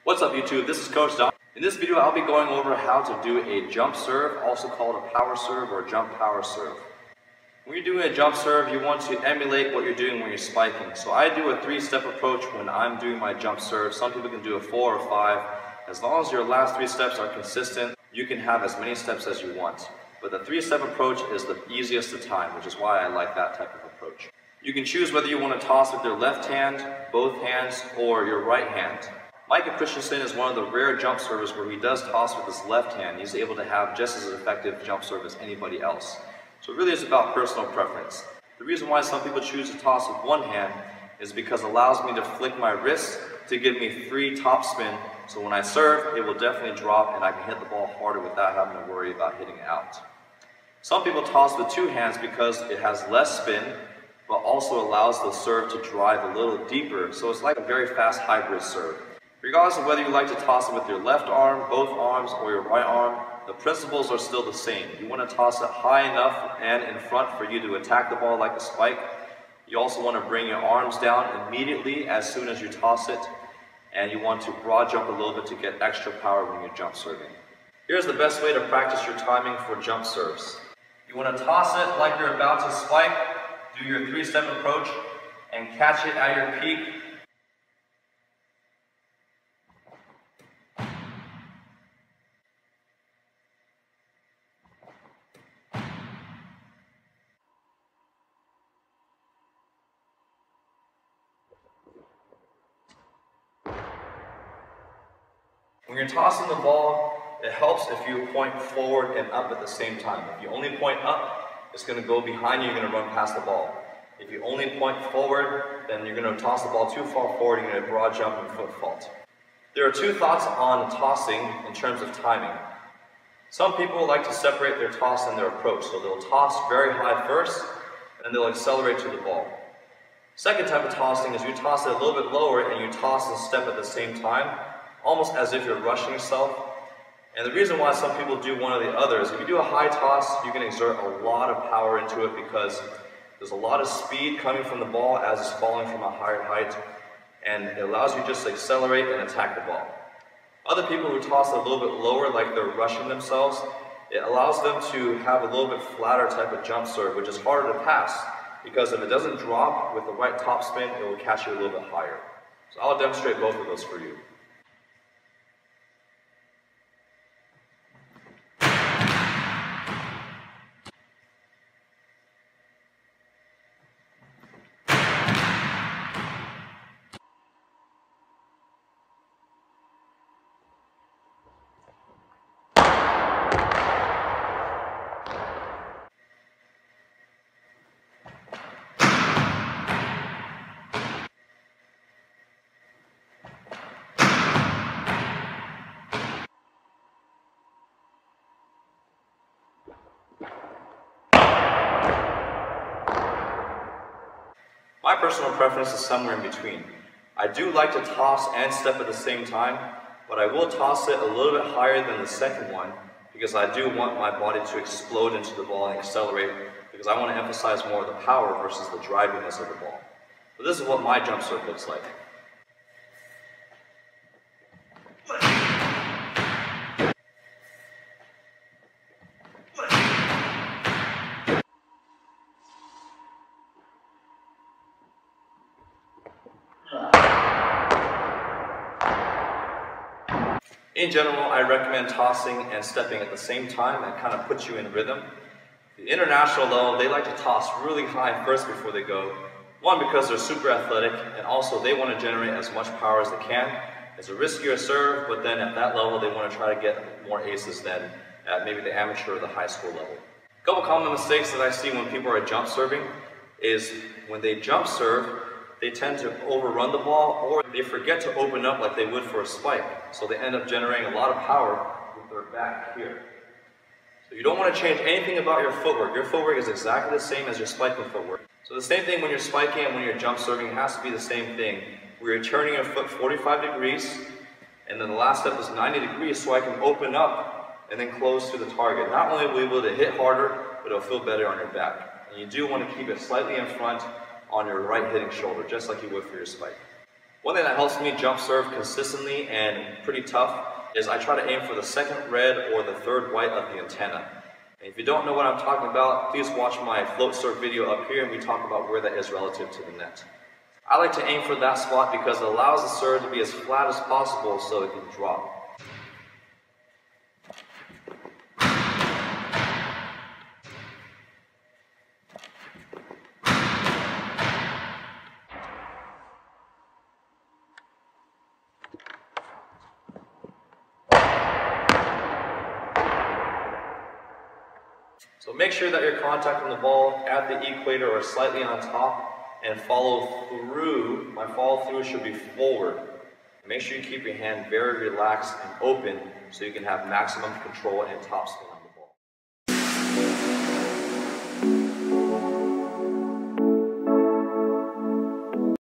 What's up YouTube, this is Coach Don. In this video I'll be going over how to do a jump serve, also called a power serve or jump power serve. When you're doing a jump serve, you want to emulate what you're doing when you're spiking. So I do a 3-step approach when I'm doing my jump serve. Some people can do a 4 or 5. As long as your last 3 steps are consistent, you can have as many steps as you want. But the 3-step approach is the easiest to time, which is why I like that type of approach. You can choose whether you want to toss with your left hand, both hands, or your right hand. Michael Christensen is one of the rare jump servers where he does toss with his left hand. He's able to have just as effective jump serve as anybody else. So it really is about personal preference. The reason why some people choose to toss with one hand is because it allows me to flick my wrist to give me free top spin. So when I serve, it will definitely drop and I can hit the ball harder without having to worry about hitting it out. Some people toss with 2 hands because it has less spin, but also allows the serve to drive a little deeper. So it's like a very fast hybrid serve. Regardless of whether you like to toss it with your left arm, both arms, or your right arm, the principles are still the same. You want to toss it high enough and in front for you to attack the ball like a spike. You also want to bring your arms down immediately as soon as you toss it. And you want to broad jump a little bit to get extra power when you're jump serving. Here's the best way to practice your timing for jump serves. You want to toss it like you're about to spike, do your 3-step approach, and catch it at your peak. When you're tossing the ball, it helps if you point forward and up at the same time. If you only point up, it's going to go behind you, you're going to run past the ball. If you only point forward, then you're going to toss the ball too far forward, you're going to broad jump and foot fault. There are 2 thoughts on tossing in terms of timing. Some people like to separate their toss and their approach, so they'll toss very high first, and they'll accelerate to the ball. Second type of tossing is you toss it a little bit lower and you toss and step at the same time, almost as if you're rushing yourself. And the reason why some people do one or the other is if you do a high toss, you can exert a lot of power into it because there's a lot of speed coming from the ball as it's falling from a higher height, and it allows you just to accelerate and attack the ball. Other people who toss it a little bit lower, like they're rushing themselves, it allows them to have a little bit flatter type of jump serve, which is harder to pass, because if it doesn't drop with the right top spin, it will catch you a little bit higher. So I'll demonstrate both of those for you. My personal preference is somewhere in between. I do like to toss and step at the same time, but I will toss it a little bit higher than the second one because I do want my body to explode into the ball and accelerate because I want to emphasize more of the power versus the driviness of the ball. So this is what my jump serve looks like. In general, I recommend tossing and stepping at the same time. That kind of puts you in rhythm. The international level, they like to toss really high first before they go. One, because they're super athletic, and also they want to generate as much power as they can. It's a riskier serve, but then at that level, they want to try to get more aces than at maybe the amateur or the high school level. A couple common mistakes that I see when people are jump serving is when they jump serve, they tend to overrun the ball, or they forget to open up like they would for a spike. So they end up generating a lot of power with their back here. So you don't want to change anything about your footwork. Your footwork is exactly the same as your spiking footwork. So the same thing when you're spiking and when you're jump serving, it has to be the same thing. Where you're turning your foot 45 degrees, and then the last step is 90 degrees so I can open up and then close to the target. Not only will you be able to hit harder, but it'll feel better on your back. And you do want to keep it slightly in front on your right hitting shoulder, just like you would for your spike. One thing that helps me jump serve consistently and pretty tough is I try to aim for the second red or the third white of the antenna. And if you don't know what I'm talking about, please watch my float serve video up here and we talk about where that is relative to the net. I like to aim for that spot because it allows the serve to be as flat as possible so it can drop. So make sure that you're contacting the ball at the equator or slightly on top and follow through. My follow through should be forward. Make sure you keep your hand very relaxed and open so you can have maximum control and topspin.